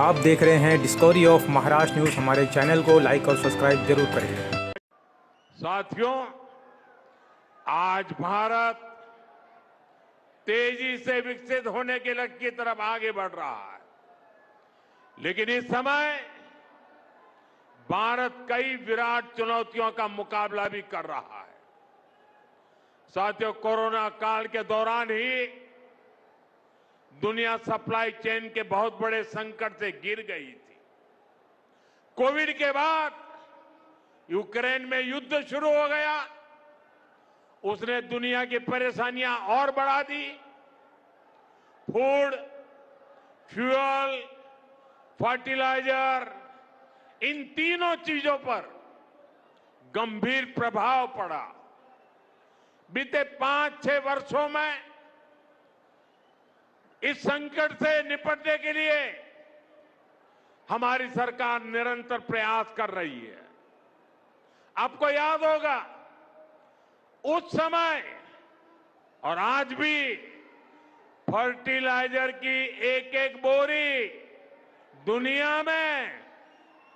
आप देख रहे हैं डिस्कवरी ऑफ महाराष्ट्र न्यूज़। हमारे चैनल को लाइक और सब्सक्राइब जरूर करें। साथियों, आज भारत तेजी से विकसित होने के लक्ष्य की तरफ आगे बढ़ रहा है, लेकिन इस समय भारत कई विराट चुनौतियों का मुकाबला भी कर रहा है। साथियों, कोरोना काल के दौरान ही दुनिया सप्लाई चेन के बहुत बड़े संकट से गिर गई थी। कोविड के बाद यूक्रेन में युद्ध शुरू हो गया, उसने दुनिया की परेशानियां और बढ़ा दी। फूड, फ्यूल, फर्टिलाइजर, इन तीनों चीजों पर गंभीर प्रभाव पड़ा। बीते 5-6 वर्षों में इस संकट से निपटने के लिए हमारी सरकार निरंतर प्रयास कर रही है। आपको याद होगा, उस समय और आज भी फर्टिलाइजर की एक बोरी दुनिया में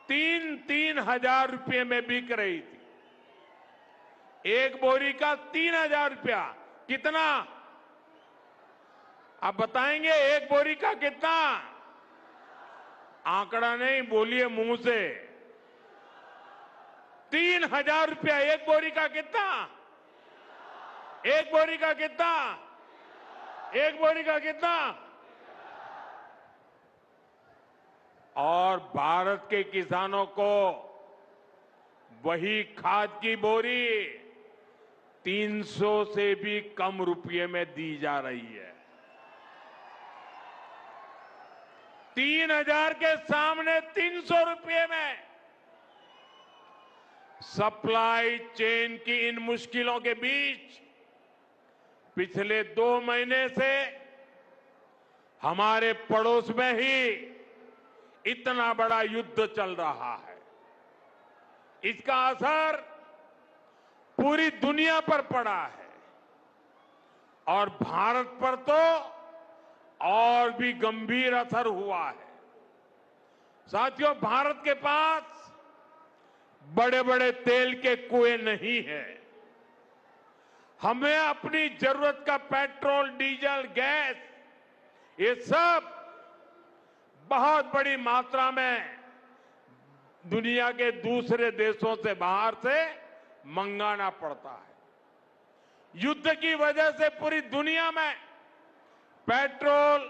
3-3 हजार रुपये में बिक रही थी। एक बोरी का 3,000 रुपया। कितना? आप बताएंगे एक बोरी का कितना? आंकड़ा नहीं, बोलिए मुंह से। 3,000 रुपया एक बोरी का। कितना? एक बोरी का कितना? एक बोरी का कितना? और भारत के किसानों को वही खाद की बोरी 300 से भी कम रुपये में दी जा रही है। 3,000 के सामने 300 रुपये में। सप्लाई चेन की इन मुश्किलों के बीच पिछले 2 महीने से हमारे पड़ोस में ही इतना बड़ा युद्ध चल रहा है। इसका असर पूरी दुनिया पर पड़ा है और भारत पर तो और भी गंभीर असर हुआ है। साथियों, भारत के पास बड़े बड़े तेल के कुएं नहीं है। हमें अपनी जरूरत का पेट्रोल, डीजल, गैस, ये सब बहुत बड़ी मात्रा में दुनिया के दूसरे देशों से, बाहर से मंगाना पड़ता है। युद्ध की वजह से पूरी दुनिया में पेट्रोल,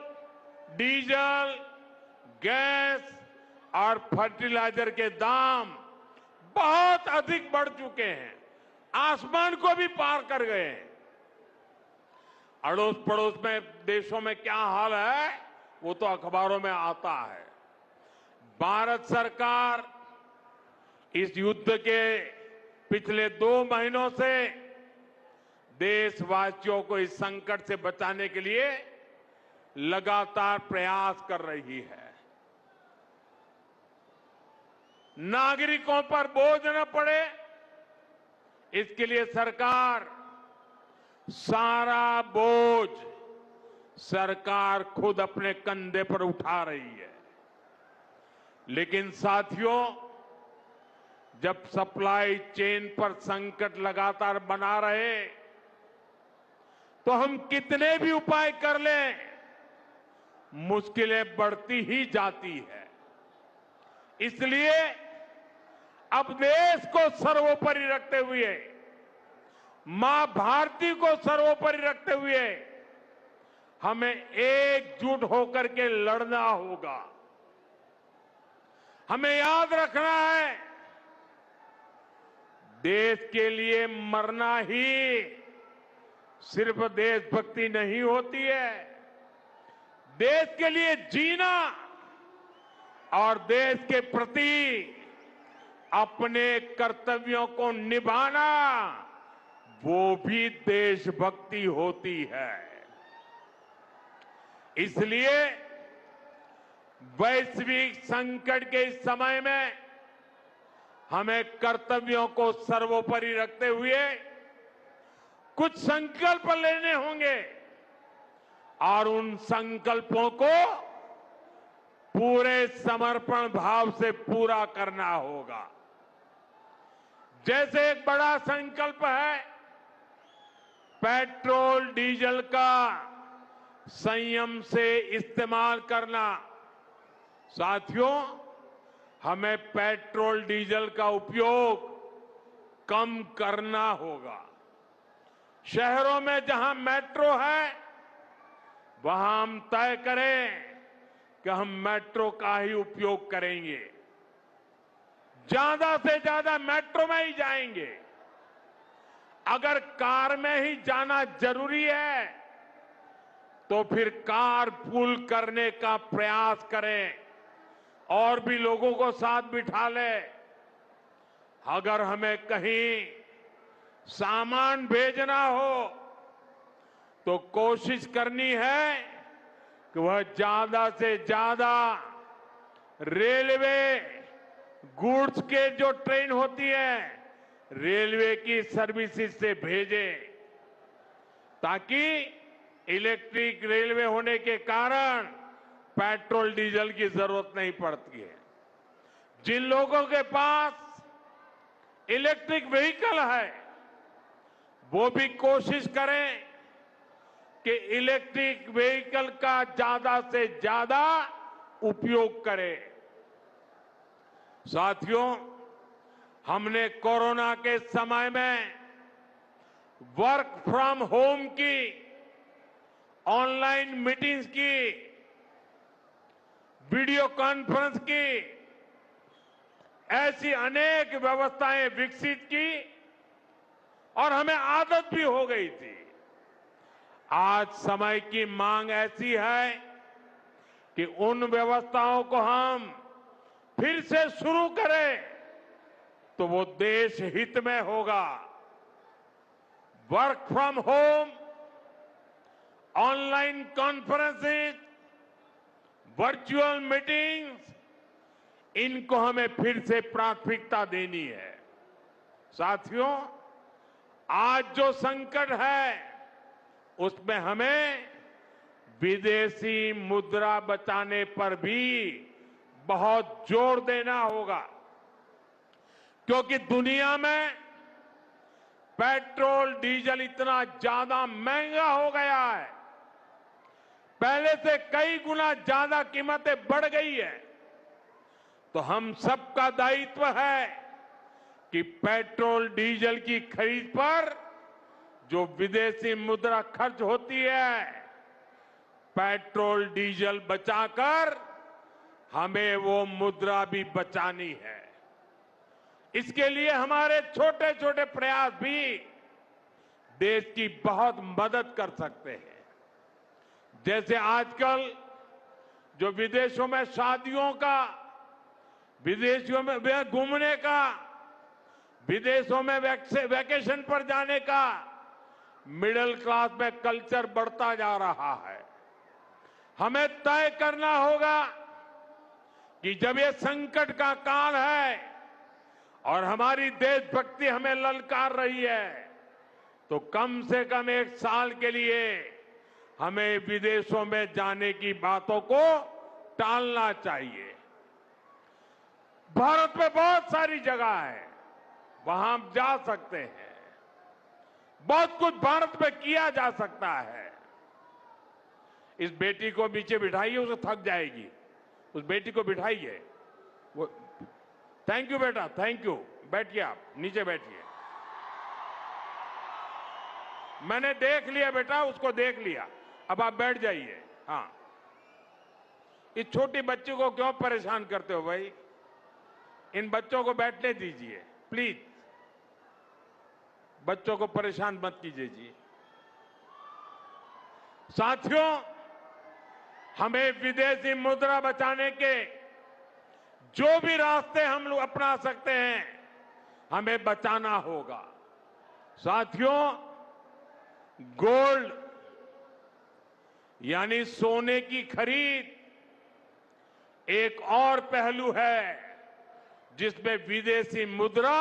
डीजल, गैस और फर्टिलाइजर के दाम बहुत अधिक बढ़ चुके हैं, आसमान को भी पार कर गए हैं। अड़ोस पड़ोस में देशों में क्या हाल है वो तो अखबारों में आता है। भारत सरकार इस युद्ध के पिछले 2 महीनों से देशवासियों को इस संकट से बचाने के लिए लगातार प्रयास कर रही है। नागरिकों पर बोझ न पड़े, इसके लिए सरकार सारा बोझ सरकार खुद अपने कंधे पर उठा रही है। लेकिन साथियों, जब सप्लाई चेन पर संकट लगातार बना रहे तो हम कितने भी उपाय कर लें, मुश्किलें बढ़ती ही जाती है। इसलिए अब देश को सर्वोपरि रखते हुए, मां भारती को सर्वोपरि रखते हुए हमें एकजुट होकर के लड़ना होगा। हमें याद रखना है, देश के लिए मरना ही सिर्फ देशभक्ति नहीं होती है। देश के लिए जीना और देश के प्रति अपने कर्तव्यों को निभाना, वो भी देशभक्ति होती है। इसलिए वैश्विक संकट के इस समय में हमें कर्तव्यों को सर्वोपरि रखते हुए कुछ संकल्प लेने होंगे और उन संकल्पों को पूरे समर्पण भाव से पूरा करना होगा। जैसे एक बड़ा संकल्प है पेट्रोल डीजल का संयम से इस्तेमाल करना। साथियों, हमें पेट्रोल डीजल का उपयोग कम करना होगा। शहरों में जहां मेट्रो है वहां हम तय करें कि हम मेट्रो का ही उपयोग करेंगे, ज्यादा से ज्यादा मेट्रो में ही जाएंगे। अगर कार में ही जाना जरूरी है तो फिर कार पूल करने का प्रयास करें और भी लोगों को साथ बिठा ले। अगर हमें कहीं सामान भेजना हो तो कोशिश करनी है कि वह ज्यादा से ज्यादा रेलवे गुड्स के जो ट्रेन होती है रेलवे की सर्विसेज से भेजे, ताकि इलेक्ट्रिक रेलवे होने के कारण पेट्रोल डीजल की जरूरत नहीं पड़ती है। जिन लोगों के पास इलेक्ट्रिक व्हीकल है वो भी कोशिश करें कि इलेक्ट्रिक व्हीकल का ज्यादा से ज्यादा उपयोग करें। साथियों, हमने कोरोना के समय में वर्क फ्रॉम होम की, ऑनलाइन मीटिंग्स की, वीडियो कॉन्फ्रेंस की, ऐसी अनेक व्यवस्थाएं विकसित की और हमें आदत भी हो गई थी। आज समय की मांग ऐसी है कि उन व्यवस्थाओं को हम फिर से शुरू करें तो वो देश हित में होगा। Work from home, online conferences, virtual meetings, इनको हमें फिर से प्राथमिकता देनी है। साथियों, आज जो संकट है उसमें हमें विदेशी मुद्रा बचाने पर भी बहुत जोर देना होगा, क्योंकि दुनिया में पेट्रोल डीजल इतना ज्यादा महंगा हो गया है, पहले से कई गुना ज्यादा कीमतें बढ़ गई है। तो हम सबका दायित्व है कि पेट्रोल डीजल की खरीद पर जो विदेशी मुद्रा खर्च होती है, पेट्रोल डीजल बचाकर हमें वो मुद्रा भी बचानी है। इसके लिए हमारे छोटे छोटे प्रयास भी देश की बहुत मदद कर सकते हैं। जैसे आजकल जो विदेशों में शादियों का, विदेशों में घूमने का, विदेशों में वैकेशन पर जाने का मिडिल क्लास में कल्चर बढ़ता जा रहा है। हमें तय करना होगा कि जब ये संकट का काल है और हमारी देशभक्ति हमें ललकार रही है, तो कम से कम एक साल के लिए हमें विदेशों में जाने की बातों को टालना चाहिए। भारत में बहुत सारी जगह है, वहां हम जा सकते हैं। बहुत कुछ भारत में किया जा सकता है। इस बेटी को नीचे बिठाइए, उसे थक जाएगी। उस बेटी को बिठाइए। वो थैंक यू बेटा, थैंक यू। बैठिए, आप नीचे बैठिए। मैंने देख लिया बेटा, उसको देख लिया, अब आप बैठ जाइए। हाँ, इस छोटी बच्ची को क्यों परेशान करते हो भाई? इन बच्चों को बैठने दीजिए प्लीज। बच्चों को परेशान मत कीजिए जी। साथियों, हमें विदेशी मुद्रा बचाने के जो भी रास्ते हम लोग अपना सकते हैं, हमें बचाना होगा। साथियों, गोल्ड यानी सोने की खरीद एक और पहलू है जिसमें विदेशी मुद्रा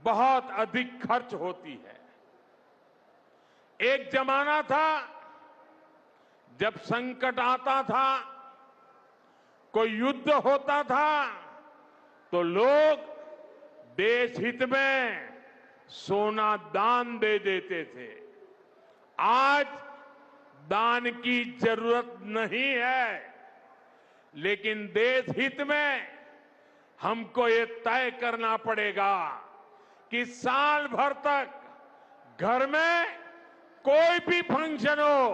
बहुत अधिक खर्च होती है। एक जमाना था जब संकट आता था कोई युद्ध होता था तो लोग देश हित में सोना दान दे देते थे। आज दान की जरूरत नहीं है, लेकिन देश हित में हमको ये तय करना पड़ेगा कि साल भर तक घर में कोई भी फंक्शन हो,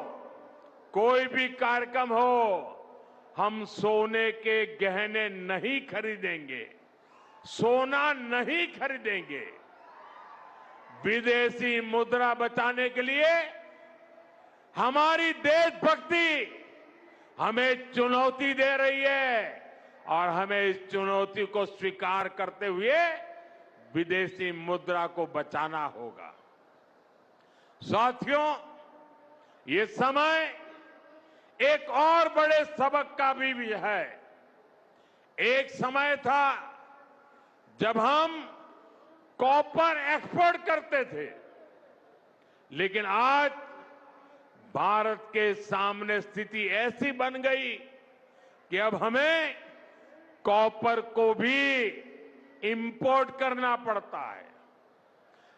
कोई भी कार्यक्रम हो, हम सोने के गहने नहीं खरीदेंगे, सोना नहीं खरीदेंगे। विदेशी मुद्रा बचाने के लिए हमारी देशभक्ति हमें चुनौती दे रही है और हमें इस चुनौती को स्वीकार करते हुए विदेशी मुद्रा को बचाना होगा। साथियों, ये समय एक और बड़े सबक का भी है। एक समय था जब हम कॉपर एक्सपोर्ट करते थे, लेकिन आज भारत के सामने स्थिति ऐसी बन गई कि अब हमें कॉपर को भी इंपोर्ट करना पड़ता है।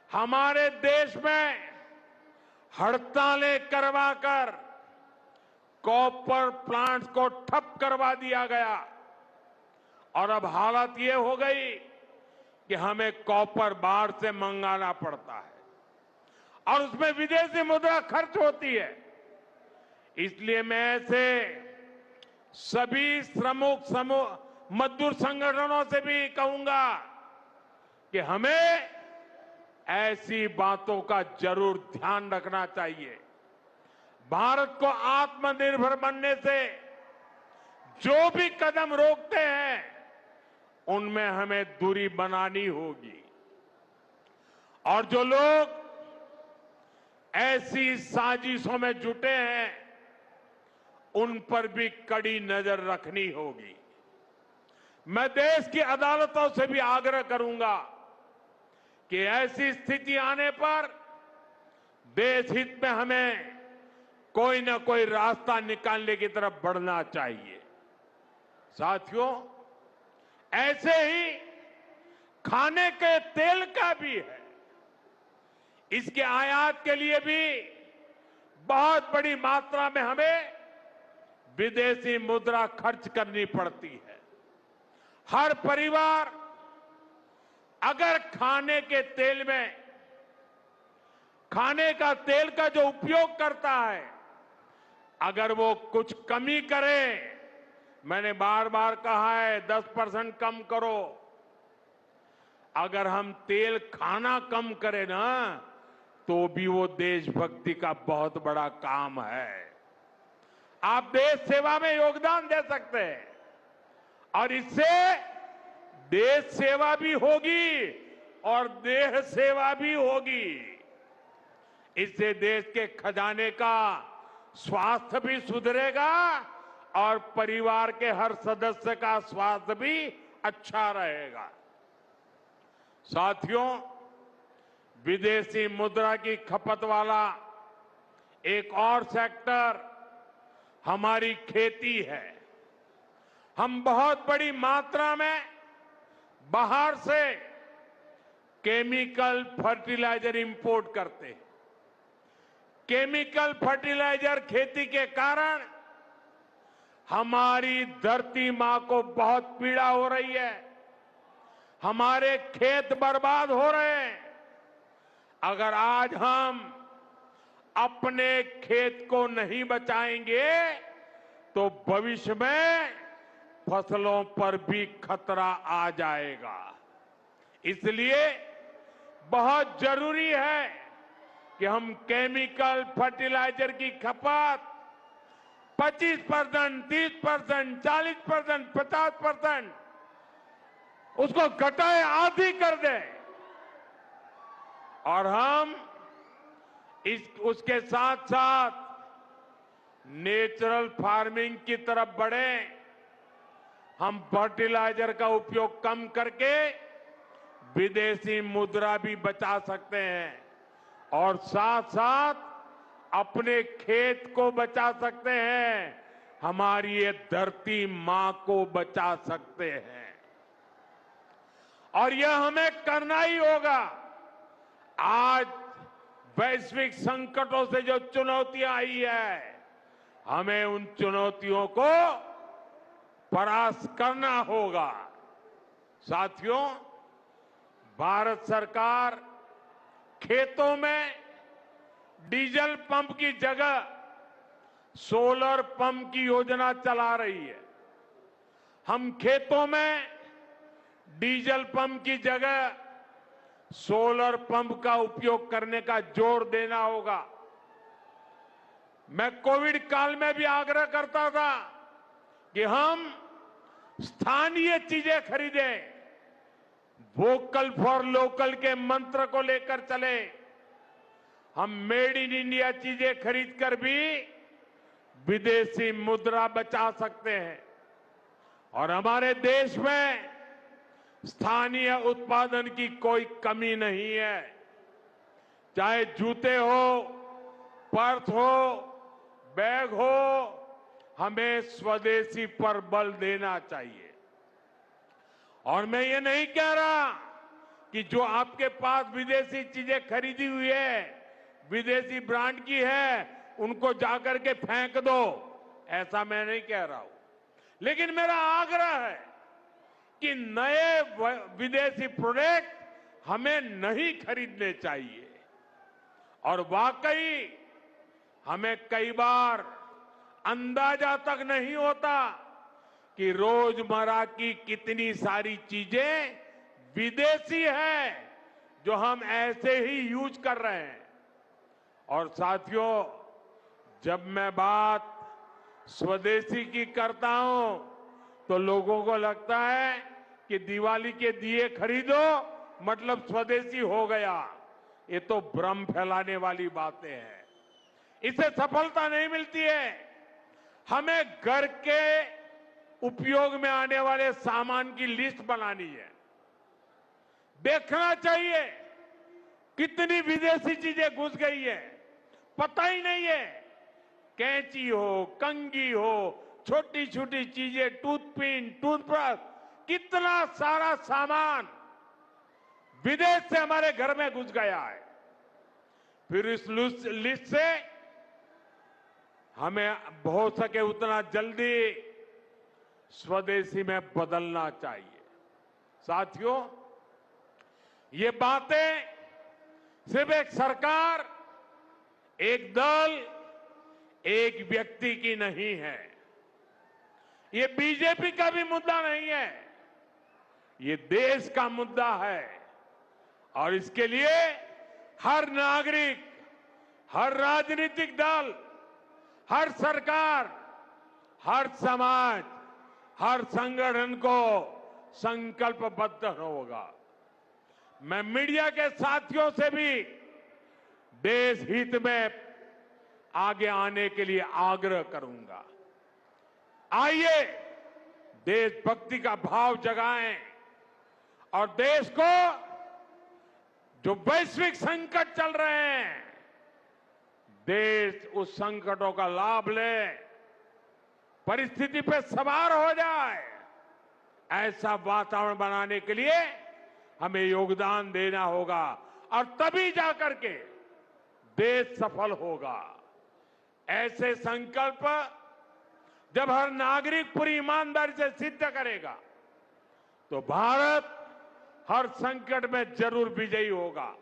हमारे देश में हड़तालें करवाकर कॉपर प्लांट्स को ठप करवा दिया गया और अब हालत ये हो गई कि हमें कॉपर बाहर से मंगाना पड़ता है और उसमें विदेशी मुद्रा खर्च होती है। इसलिए मैं ऐसे सभी श्रमिक समूह मजदूर संगठनों से भी कहूंगा कि हमें ऐसी बातों का जरूर ध्यान रखना चाहिए। भारत को आत्मनिर्भर बनने से जो भी कदम रोकते हैं उनमें हमें दूरी बनानी होगी और जो लोग ऐसी साजिशों में जुटे हैं उन पर भी कड़ी नजर रखनी होगी। मैं देश की अदालतों से भी आग्रह करूंगा कि ऐसी स्थिति आने पर देश हित में हमें कोई ना कोई रास्ता निकालने की तरफ बढ़ना चाहिए। साथियों, ऐसे ही खाने के तेल का भी है। इसके आयात के लिए भी बहुत बड़ी मात्रा में हमें विदेशी मुद्रा खर्च करनी पड़ती है। हर परिवार अगर खाने के तेल में खाने का तेल का जो उपयोग करता है, अगर वो कुछ कमी करे, मैंने बार बार कहा है 10% कम करो। अगर हम तेल खाना कम करें ना, तो भी वो देशभक्ति का बहुत बड़ा काम है। आप देश सेवा में योगदान दे सकते हैं और इससे देश सेवा भी होगी और देह सेवा भी होगी। इससे देश के खजाने का स्वास्थ्य भी सुधरेगा और परिवार के हर सदस्य का स्वास्थ्य भी अच्छा रहेगा। साथियों, विदेशी मुद्रा की खपत वाला एक और सेक्टर हमारी खेती है। हम बहुत बड़ी मात्रा में बाहर से केमिकल फर्टिलाइजर इंपोर्ट करते हैं। केमिकल फर्टिलाइजर खेती के कारण हमारी धरती मां को बहुत पीड़ा हो रही है। हमारे खेत बर्बाद हो रहे हैं। अगर आज हम अपने खेत को नहीं बचाएंगे तो भविष्य में फसलों पर भी खतरा आ जाएगा। इसलिए बहुत जरूरी है कि हम केमिकल फर्टिलाइजर की खपत 25%, 30%, 40%, 50% उसको घटाए, आधी कर दें और हम उसके साथ साथ नेचुरल फार्मिंग की तरफ बढ़े। हम फर्टिलाइजर का उपयोग कम करके विदेशी मुद्रा भी बचा सकते हैं और साथ साथ अपने खेत को बचा सकते हैं। हमारी ये धरती मां को बचा सकते हैं। और यह हमें करना ही होगा। आज वैश्विक संकटों से जो चुनौतियां आई है, हमें उन चुनौतियों को परास्त करना होगा। साथियों, भारत सरकार खेतों में डीजल पंप की जगह सोलर पंप की योजना चला रही है। हम खेतों में डीजल पंप की जगह सोलर पंप का उपयोग करने का जोर देना होगा। मैं कोविड काल में भी आग्रह करता था कि हम स्थानीय चीजें खरीदें, वोकल फॉर लोकल के मंत्र को लेकर चले। हम मेड इन इंडिया चीजें खरीदकर भी विदेशी मुद्रा बचा सकते हैं और हमारे देश में स्थानीय उत्पादन की कोई कमी नहीं है। चाहे जूते हो, पर्स हो, बैग हो, हमें स्वदेशी पर बल देना चाहिए। और मैं ये नहीं कह रहा कि जो आपके पास विदेशी चीजें खरीदी हुई है, विदेशी ब्रांड की है, उनको जाकर के फेंक दो, ऐसा मैं नहीं कह रहा हूं। लेकिन मेरा आग्रह है कि नए विदेशी प्रोडक्ट हमें नहीं खरीदने चाहिए। और वाकई हमें कई बार अंदाजा तक नहीं होता कि रोजमर्रा की कितनी सारी चीजें विदेशी है जो हम ऐसे ही यूज कर रहे हैं। और साथियों, जब मैं बात स्वदेशी की करता हूं तो लोगों को लगता है कि दिवाली के दिए खरीदो मतलब स्वदेशी हो गया। ये तो भ्रम फैलाने वाली बातें हैं। इससे सफलता नहीं मिलती है। हमें घर के उपयोग में आने वाले सामान की लिस्ट बनानी है। देखना चाहिए कितनी विदेशी चीजें घुस गई है, पता ही नहीं है। कैंची हो, कंघी हो, छोटी छोटी चीजें, टूथपिन, टूथब्रश, कितना सारा सामान विदेश से हमारे घर में घुस गया है। फिर इस लिस्ट से हमें हो सके उतना जल्दी स्वदेशी में बदलना चाहिए। साथियों, ये बातें सिर्फ एक सरकार, एक दल, एक व्यक्ति की नहीं है। ये बीजेपी का भी मुद्दा नहीं है, ये देश का मुद्दा है। और इसके लिए हर नागरिक, हर राजनीतिक दल, हर सरकार, हर समाज, हर संगठन को संकल्पबद्ध होगा। मैं मीडिया के साथियों से भी देश हित में आगे आने के लिए आग्रह करूंगा। आइए देशभक्ति का भाव जगाएं और देश को जो वैश्विक संकट चल रहे हैं, देश उस संकटों का लाभ ले, परिस्थिति पे सवार हो जाए। ऐसा वातावरण बनाने के लिए हमें योगदान देना होगा और तभी जाकर के देश सफल होगा। ऐसे संकल्प जब हर नागरिक पूरी ईमानदारी से सिद्ध करेगा तो भारत हर संकट में जरूर विजयी होगा।